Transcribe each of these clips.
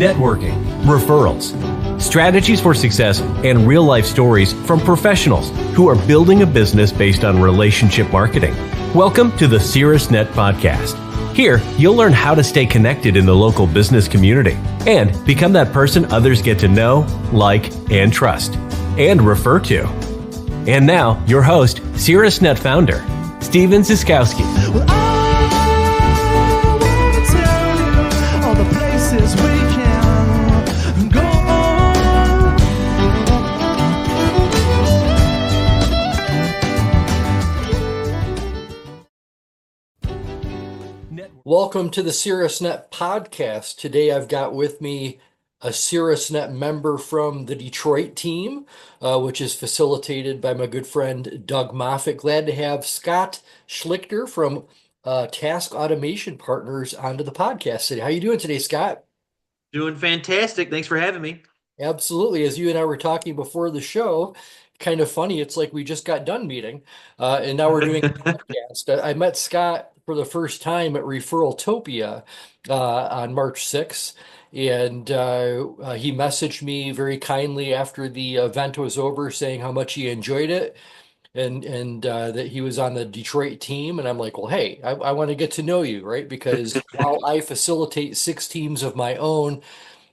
networking, referrals, strategies for success, and real-life stories from professionals who are building a business based on relationship marketing. Welcome to the Caerusnet Podcast. Here, you'll learn how to stay connected in the local business community and become that person others get to know, like, and trust, and refer to. And now, your host, Caerusnet founder, Steve Zyskowski. Well, I wanna tell you all the places we can go. Welcome to the Caerusnet Podcast. Today I've got with me a Caerusnet member from the Detroit team, which is facilitated by my good friend Doug Moffett. Glad to have Scott Schlichter from Task Automation Partners onto the podcast today. How you doing today, Scott? Doing fantastic. Thanks for having me. Absolutely. As you and I were talking before the show, kind of funny. It's like we just got done meeting, and now we're doing a podcast. I met Scott for the first time at Referraltopia on March 6th. And he messaged me very kindly after the event was over, saying how much he enjoyed it and that he was on the Detroit team. And I'm like, well, hey, I want to get to know you, right? Because while I facilitate 6 teams of my own,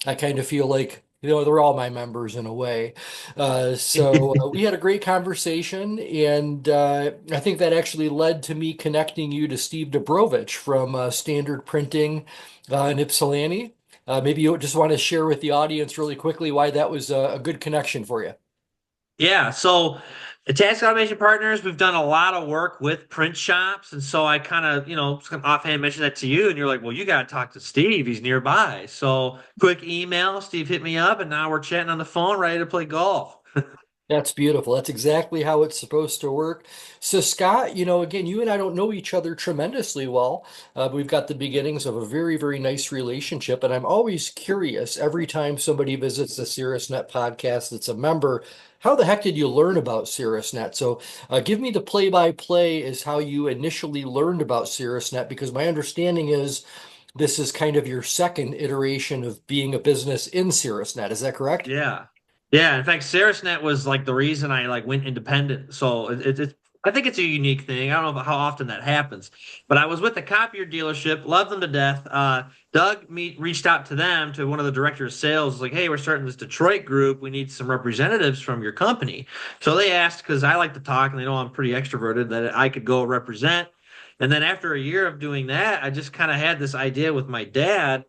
I kind of feel like, they're all my members in a way. So we had a great conversation, and I think that actually led to me connecting you to Steve Dobrovich from Standard Printing in Ypsilanti. Maybe you just want to share with the audience really quickly why that was a good connection for you. Yeah, so at Task Automation Partners, we've done a lot of work with print shops. And so I kind of, offhand mentioned that to you. And you're like, well, you got to talk to Steve. He's nearby. So quick email, Steve hit me up, and now we're chatting on the phone, ready to play golf. That's beautiful. That's exactly how it's supposed to work. So, Scott, again, you and I don't know each other tremendously well. But we've got the beginnings of a very, very nice relationship. And I'm always curious every time somebody visits the Caerusnet podcast that's a member, how the heck did you learn about Caerusnet? So give me the play-by-play as how you initially learned about Caerusnet, because my understanding is this is kind of your second iteration of being a business in Caerusnet. Is that correct? Yeah. Yeah, in fact, Caerusnet was like the reason I went independent. So I think it's a unique thing. I don't know how often that happens, but I was with the copier dealership, loved them to death. Doug reached out to them, to one of the directors of sales, like, hey, we're starting this Detroit group. We need some representatives from your company. So they asked, because I like to talk and they know I'm pretty extroverted, that I could go represent. And then after a year of doing that, I just kind of had this idea with my dad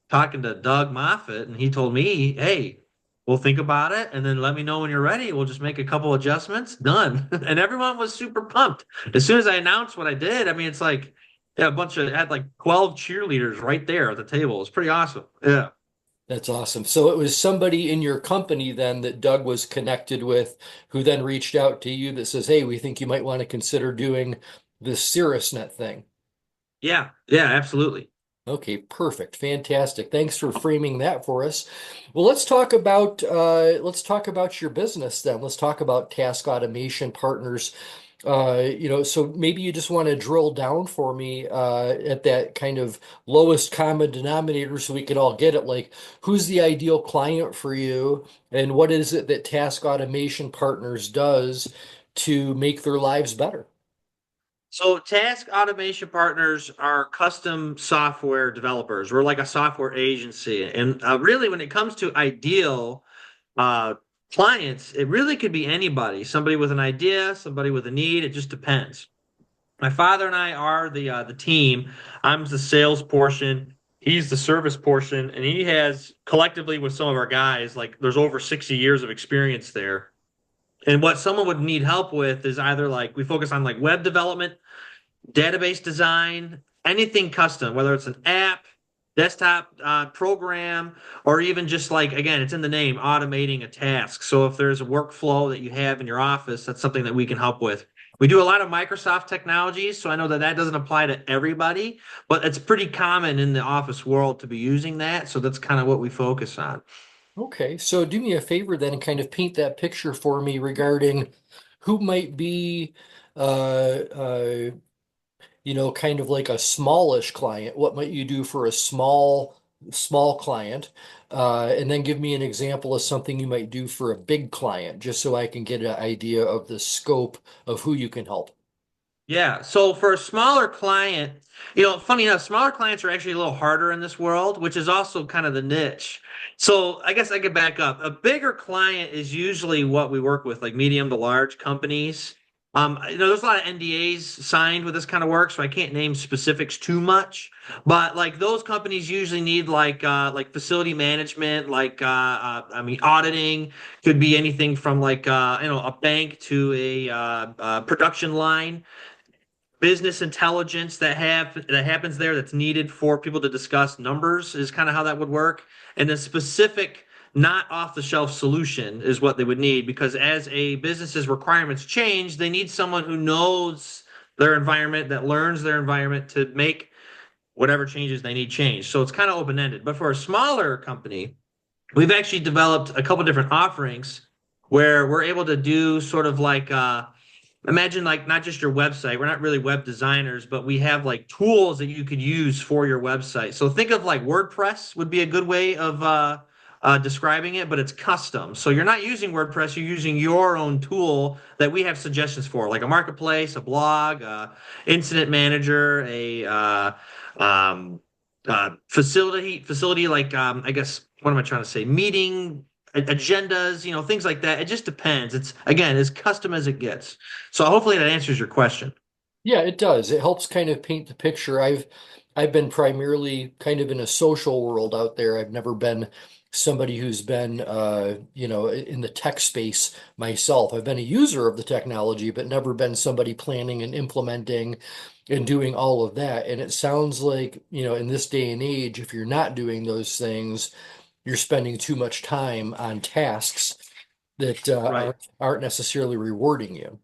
talking to Doug Moffett, and he told me, hey, we'll think about it, and then let me know when you're ready. We'll just make a couple adjustments. Done. And everyone was super pumped. As soon as I announced what I did, it's like, yeah, had like 12 cheerleaders right there at the table. It was pretty awesome. Yeah. That's awesome. So it was somebody in your company then that Doug was connected with, who then reached out to you that says, hey, we think you might want to consider doing this Caerusnet thing. Yeah. Yeah, absolutely. Okay, perfect. Fantastic. Thanks for framing that for us. Well, let's talk about your business then. Let's talk about Task Automation Partners. So maybe you just want to drill down for me at that kind of lowest common denominator so we can all get it. Like, who's the ideal client for you, and what is it that Task Automation Partners does to make their lives better? So Task Automation Partners are custom software developers. We're like a software agency. And really, when it comes to ideal clients, it really could be anybody, somebody with an idea, somebody with a need. It just depends. My father and I are the team. I'm the sales portion. He's the service portion. And he has, collectively with some of our guys, like there's over 60 years of experience there. And what someone would need help with is either like we focus on like web development, database design, anything custom, whether it's an app, desktop program, or even just like, again, it's in the name, automating a task. So if there's a workflow that you have in your office, that's something that we can help with. We do a lot of Microsoft technologies, so I know that doesn't apply to everybody, but it's pretty common in the office world to be using that. So that's kind of what we focus on. Okay, so do me a favor then and kind of paint that picture for me regarding who might be, kind of like a smallish client. What might you do for a small small client, and then give me an example of something you might do for a big client, just so I can get an idea of the scope of who you can help. Yeah. So for a smaller client, funny enough, smaller clients are actually a little harder in this world, which is also kind of the niche. So I guess I could back up. A bigger client is usually what we work with, like medium to large companies. There's a lot of NDAs signed with this kind of work, so I can't name specifics too much. But like those companies usually need like facility management, auditing. Could be anything from a bank to a production line, business intelligence that happens there that's needed for people to discuss numbers is kind of how that would work. And the specific, not off the shelf solution is what they would need, because as a business's requirements change, they need someone who knows their environment, that learns their environment to make whatever changes they need change. So it's kind of open-ended. But for a smaller company, we've actually developed a couple different offerings where we're able to do sort of like imagine like not just your website. We're not really web designers, but we have like tools that you could use for your website. So think of like WordPress would be a good way of describing it, but it's custom. So you're not using WordPress, you're using your own tool that we have suggestions for, like a marketplace, a blog, incident manager, a facility like I guess what am I trying to say? Meeting agendas, things like that. It just depends. It's again as custom as it gets. So hopefully that answers your question. Yeah, it does. It helps kind of paint the picture. I've been primarily kind of in a social world out there. I've never been somebody who's been in the tech space myself. I've been a user of the technology, but never been somebody planning and implementing and doing all of that. And it sounds like, in this day and age, if you're not doing those things, you're spending too much time on tasks that Right. aren't necessarily rewarding you.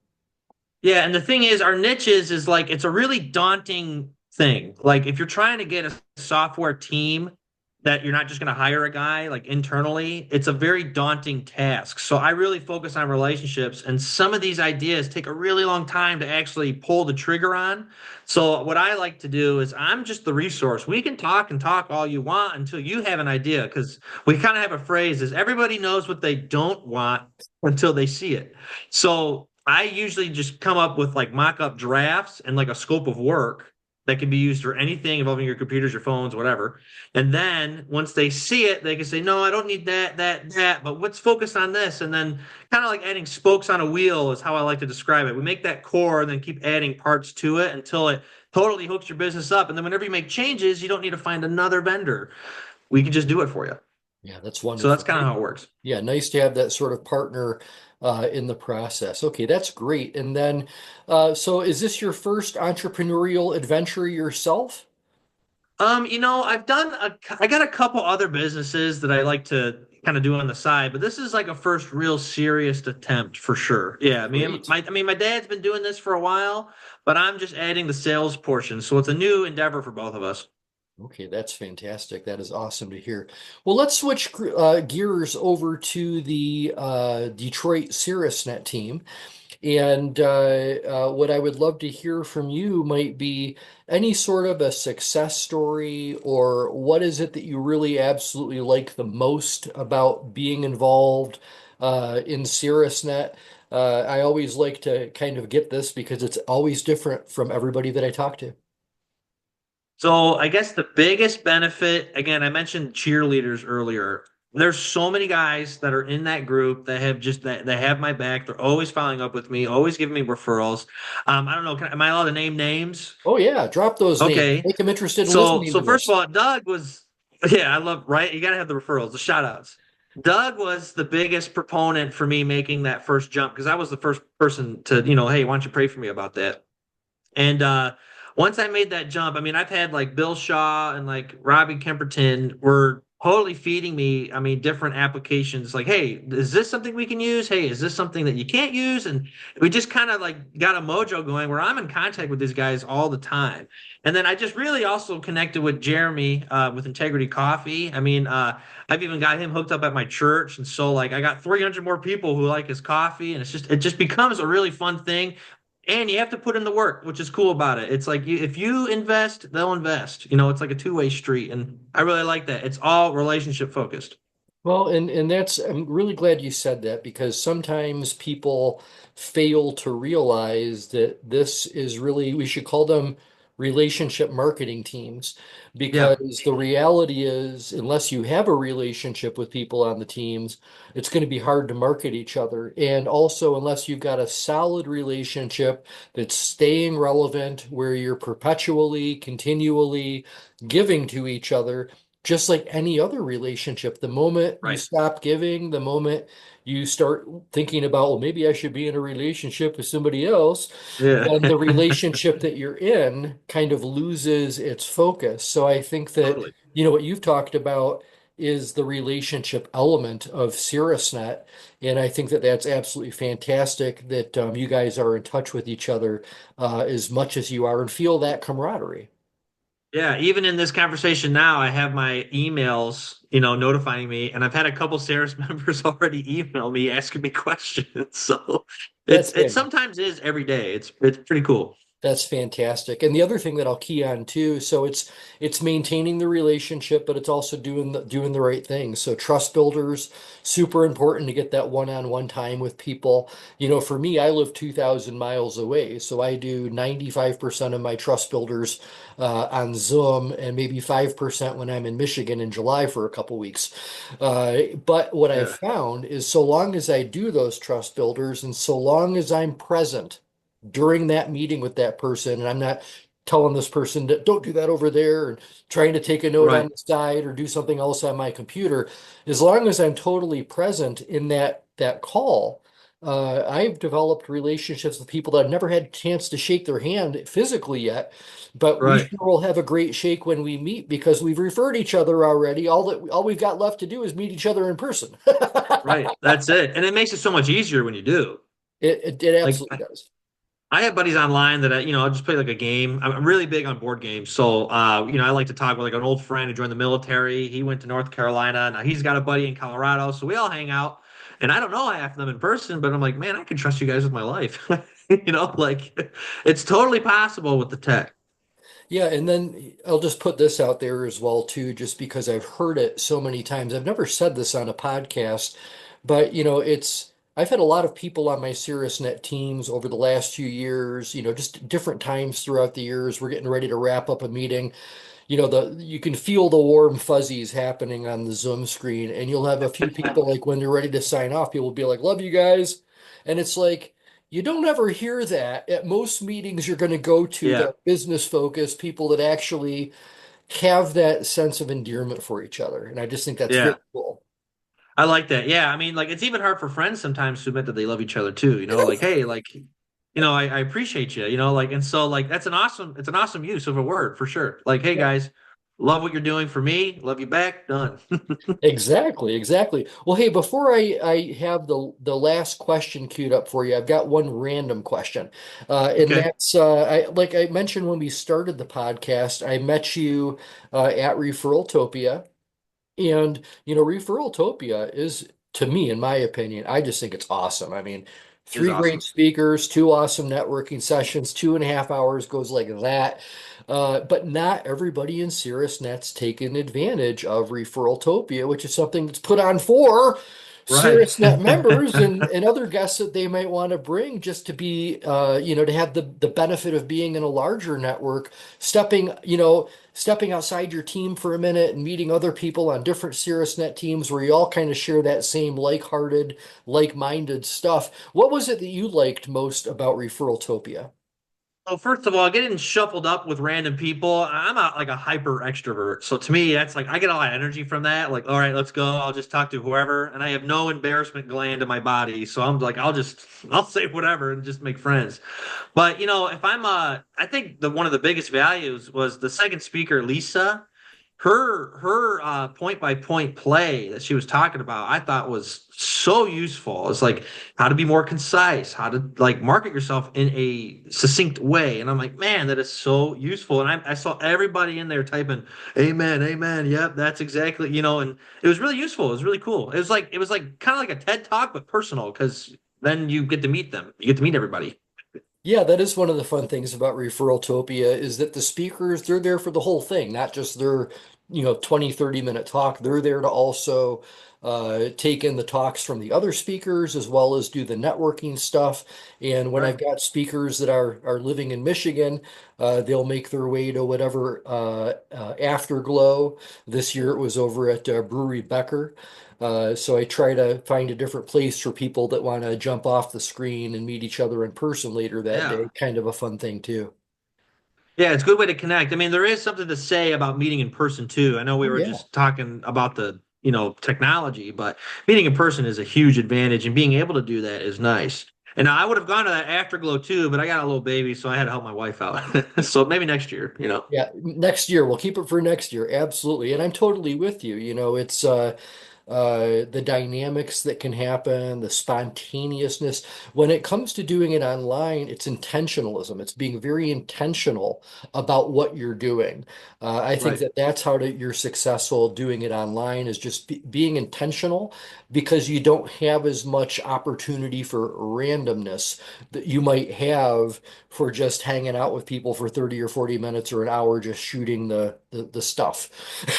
Yeah, and the thing is, our niches is like it's a really daunting thing. Like if you're trying to get a software team that you're not just going to hire a guy like internally, it's a very daunting task. So I really focus on relationships, and some of these ideas take a really long time to actually pull the trigger on. So what I like to do is I'm just the resource. We can talk and talk all you want until you have an idea, because we kind of have a phrase is everybody knows what they don't want until they see it. So I usually just come up with like mock-up drafts and like a scope of work that can be used for anything involving your computers, your phones, whatever. And then once they see it, they can say, no, I don't need that, but let's focus on this. And then kind of like adding spokes on a wheel is how I like to describe it. We make that core and then keep adding parts to it until it totally hooks your business up. And then whenever you make changes, you don't need to find another vendor. We can just do it for you. Yeah, that's So that's wonderful. kind of how it works. Yeah, nice to have that sort of partner in the process. Okay, that's great. And then, so is this your first entrepreneurial adventure yourself? I got a couple other businesses that I like to kind of do on the side, but this is like a first real serious attempt for sure. Yeah, Great. my dad's been doing this for a while, but I'm just adding the sales portion. So it's a new endeavor for both of us. Okay, that's fantastic. That is awesome to hear. Well, let's switch gears over to the Detroit Caerusnet team. And what I would love to hear from you might be any sort of a success story, or what is it that you really absolutely like the most about being involved in Caerusnet? I always like to kind of get this because it's always different from everybody that I talk to. So I guess the biggest benefit, again, I mentioned cheerleaders earlier. There's so many guys that are in that group that have just that they have my back. They're always following up with me, always giving me referrals. I don't know, am I allowed to name names? Oh yeah, drop those names. Okay. Make them interested in So listening so to first this. of all, Doug was yeah, I love right. You gotta have the referrals, the shout outs. Doug was the biggest proponent for me making that first jump because I was the first person to, hey, why don't you pray for me about that? And once I made that jump, I mean, I've had like Bill Shaw and like Robbie Kemperton were totally feeding me, I mean, different applications like, hey, is this something we can use? Hey, is this something that you can't use? And we just kind of like got a mojo going where I'm in contact with these guys all the time. And then I just really also connected with Jeremy with Integrity Coffee. I mean, I've even got him hooked up at my church. And so like I got 300 more people who like his coffee, and it just becomes a really fun thing And you have to put in the work, which is cool about it. It's like if you invest, they'll invest. You know, it's like a two-way street, and I really like that. It's all relationship focused. Well, and that's, I'm really glad you said that because sometimes people fail to realize that this is really, we should call them relationship marketing teams, Yeah, because the reality is, unless you have a relationship with people on the teams, it's going to be hard to market each other. And also, unless you've got a solid relationship that's staying relevant, where you're perpetually, continually giving to each other, just like any other relationship, the moment you right. stop giving, the moment you start thinking about, well, maybe I should be in a relationship with somebody else, Yeah, then the relationship that you're in kind of loses its focus. So I think that, totally. what you've talked about is the relationship element of Caerusnet. And I think that that's absolutely fantastic that you guys are in touch with each other as much as you are and feel that camaraderie. Yeah, even in this conversation now, I have my emails, notifying me, and I've had a couple Sarah's members already email me asking me questions. So That's it fantastic. sometimes is every day. It's pretty cool. That's fantastic. And the other thing that I'll key on too, so it's maintaining the relationship, but it's also doing the right thing. So trust builders, super important to get that one-on-one time with people. For me, I live 2,000 miles away, so I do 95% of my trust builders on Zoom, and maybe 5% when I'm in Michigan in July for a couple weeks. But what I've Yeah. found is so long as I do those trust builders and so long as I'm present during that meeting with that person, and I'm not telling this person that don't do that over there and trying to take a note on Right. the side or do something else on my computer. As long as I'm totally present in that call, I've developed relationships with people that I've never had a chance to shake their hand physically yet, but we Right. sure will have a great shake when we meet because we've referred each other already. All we've got left to do is meet each other in person. Right. That's it. And it makes it so much easier when you do. It Like absolutely does. I have buddies online that I'll just play like a game. I'm really big on board games. So, I like to talk with like an old friend who joined the military. He went to North Carolina. Now he's got a buddy in Colorado. So we all hang out. And I don't know half of them in person, but I'm like, man, I can trust you guys with my life. Like it's totally possible with the tech. Yeah, and then I'll just put this out there as well too, just because I've heard it so many times. I've never said this on a podcast, but I've had a lot of people on my CirrusNet teams over the last few years, just different times throughout the years. We're getting ready to wrap up a meeting. You can feel the warm fuzzies happening on the Zoom screen, and you'll have a few people like when they're ready to sign off, people will be like, "Love you guys," and it's like you don't ever hear that at most meetings. You're going to go to Yeah. that business focused people that actually have that sense of endearment for each other, and I just think that's very Yeah. cool. I like that. Yeah. I mean, like it's even hard for friends sometimes to admit that they love each other too, like, hey, like, I appreciate you, like, and so like it's an awesome use of a word for sure. Like, hey Yeah. guys, love what you're doing for me, love you back, done. Exactly, exactly. Well, hey, before I have the last question queued up for you, I've got one random question. And Okay. that's like I mentioned when we started the podcast, I met you at Referraltopia. And, Referraltopia is, to me, in my opinion, I just think it's awesome. I mean, Is three great awesome. speakers, two awesome networking sessions, 2.5 hours goes like that. But not everybody in CirrusNet's taken advantage of Referraltopia, which is something that's put on for Right. CirrusNet members and other guests that they might want to bring just to be, to have the benefit of being in a larger network, stepping outside your team for a minute and meeting other people on different CirrusNet teams where you all kind of share that same like-hearted, like-minded stuff. What was it that you liked most about Referraltopia? Well, first of all, getting shuffled up with random people, like a hyper extrovert. So to me, that's like I get a lot of energy from that. Like, all right, let's go. I'll just talk to whoever, and I have no embarrassment gland in my body. So I'm like, I'll say whatever and just make friends. But if I think the one of the biggest values was the second speaker, Lisa. Her point by point play that she was talking about, I thought was so useful. It's like how to be more concise, how to like market yourself in a succinct way. And I'm like, man, that is so useful. And I saw everybody in there typing, amen, amen. Yep, that's exactly, and it was really useful. It was really cool. It was like kind of like a TED talk, but personal, because then you get to meet them. You get to meet everybody. Yeah, that is one of the fun things about Referraltopia is that the speakers, they're there for the whole thing, not just their, 20, 30-minute talk. They're there to also take in the talks from the other speakers as well as do the networking stuff. And when I've Right. got speakers that are living in Michigan, they'll make their way to whatever Afterglow. This year it was over at Brewery Becker. So I try to find a different place for people that want to jump off the screen and meet each other in person later that Yeah. day. Kind of a fun thing too. Yeah, it's a good way to connect. I mean, there is something to say about meeting in person too. I know we Oh were yeah. just talking about the, technology, but meeting in person is a huge advantage, and being able to do that is nice. And I would have gone to that Afterglow too, but I got a little baby, so I had to help my wife out. So maybe next year. Yeah, next year. We'll keep it for next year. Absolutely. And I'm totally with you. It's the dynamics that can happen, the spontaneousness. When it comes to doing it online, it's intentionalism. It's being very intentional about what you're doing. I think Right. that that's how you're successful doing it online is just being intentional because you don't have as much opportunity for randomness that you might have for just hanging out with people for 30 or 40 minutes or an hour just shooting the stuff.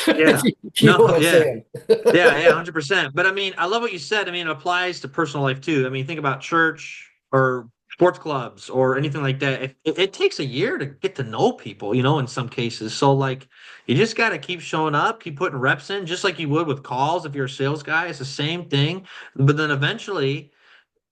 Yeah. If you know No, what I'm yeah. saying. Yeah, 100%. But I mean, I love what you said. I mean, it applies to personal life too. I mean, think about church or sports clubs or anything like that. It takes a year to get to know people, in some cases. So, like, you just got to keep showing up, keep putting reps in, just like you would with calls if you're a sales guy. It's the same thing. But then eventually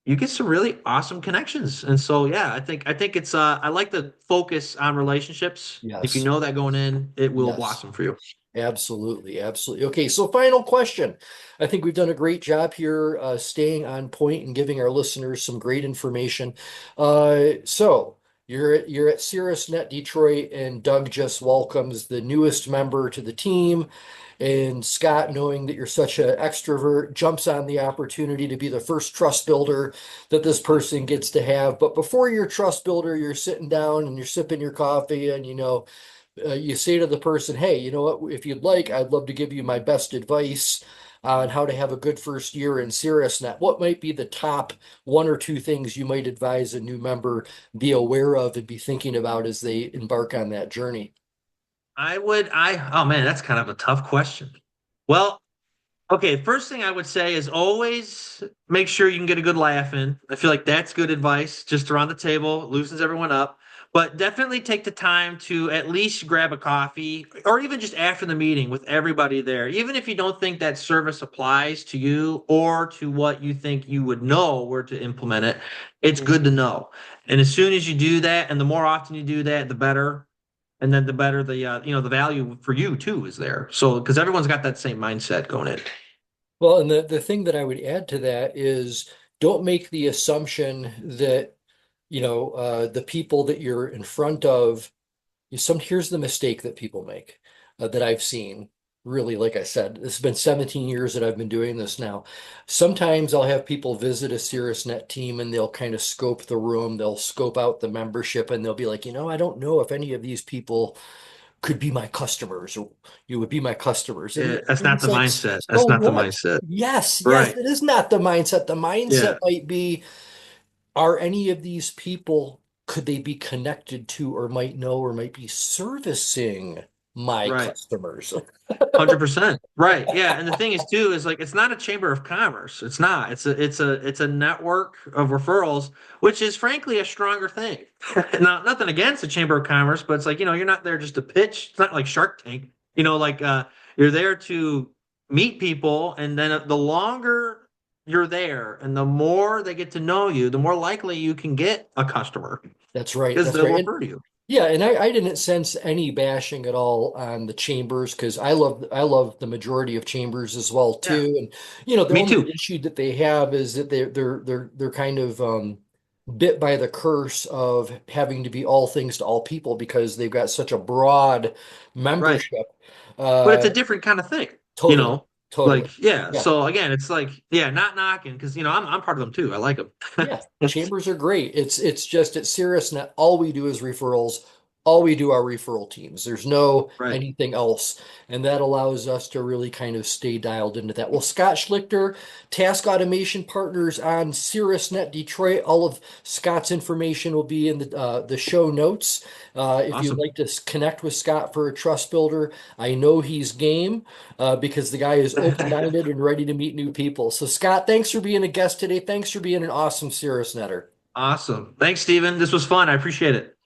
you get some really awesome connections. And so, yeah, I think it's I like the focus on relationships. If you Yes. know that going in, it will Yes. blossom for you. Absolutely. Absolutely. Okay. So final question. I think we've done a great job here, staying on point and giving our listeners some great information. So you're at Caerusnet Detroit, and Doug just welcomes the newest member to the team. And Scott, knowing that you're such an extrovert, jumps on the opportunity to be the first trust builder that this person gets to have. But before you're trust builder, you're sitting down and you're sipping your coffee, and you say to the person, hey, you know what, if you'd like, I'd love to give you my best advice on how to have a good first year in CirrusNet. What might be the top one or two things you might advise a new member be aware of and be thinking about as they embark on that journey? Oh man, that's kind of a tough question. Well, okay, first thing I would say is always make sure you can get a good laugh in. I feel like that's good advice, just around the table, loosens everyone up. But definitely take the time to at least grab a coffee or even just after the meeting with everybody there. Even if you don't think that service applies to you or to what you think you would know where to implement it, it's good to know. And as soon as you do that, and the more often you do that, the better. And then the better the value for you too is there. So because everyone's got that same mindset going in. Well, and the thing that I would add to that is don't make the assumption that, the people that you're in front of. Here's the mistake that people make, that I've seen. Really, like I said, it's been 17 years that I've been doing this now. Sometimes I'll have people visit a CirrusNet team and they'll kind of scope the room, they'll scope out the membership, and they'll be like, I don't know if any of these people could be my customers or you would be my customers. Yeah, that's And not it's the like, mindset. so That's not the what? mindset. Yes, yes, Right. it is not the mindset. The mindset Yeah. might be, are any of these people, could they be connected to or might know or might be servicing my Right. customers? 100%. Right. Yeah. And the thing is too, is like it's not a chamber of commerce. It's not. It's a network of referrals, which is frankly a stronger thing. Now, nothing against the chamber of commerce, but it's like, you're not there just to pitch. It's not like Shark Tank. Like you're there to meet people, and then the longer you're there and the more they get to know you, the more likely you can get a customer That's right. because That's they'll right. And refer to you. yeah, and I didn't sense any bashing at all on the chambers because I love the majority of chambers as well Yeah. too. And the Me only too. issue that they have is that they're kind of bit by the curse of having to be all things to all people because they've got such a broad Right. membership. But it's Uh, a different kind of thing, you totally, know. totally. Like, yeah. Yeah. So again, it's like, yeah, not knocking because I'm part of them too. I like them. Yeah, chambers are great. It's just at CirrusNet, all we do is referrals all we do are referral teams. There's no Right. anything else. And that allows us to really kind of stay dialed into that. Well, Scott Schlichter, Task Automation Partners on Caerusnet Detroit. All of Scott's information will be in the show notes. If you'd Awesome. like to connect with Scott for a trust builder, I know he's game because the guy is open-minded and ready to meet new people. So, Scott, thanks for being a guest today. Thanks for being an awesome Caerusnetter. Awesome. Thanks, Stephen. This was fun. I appreciate it.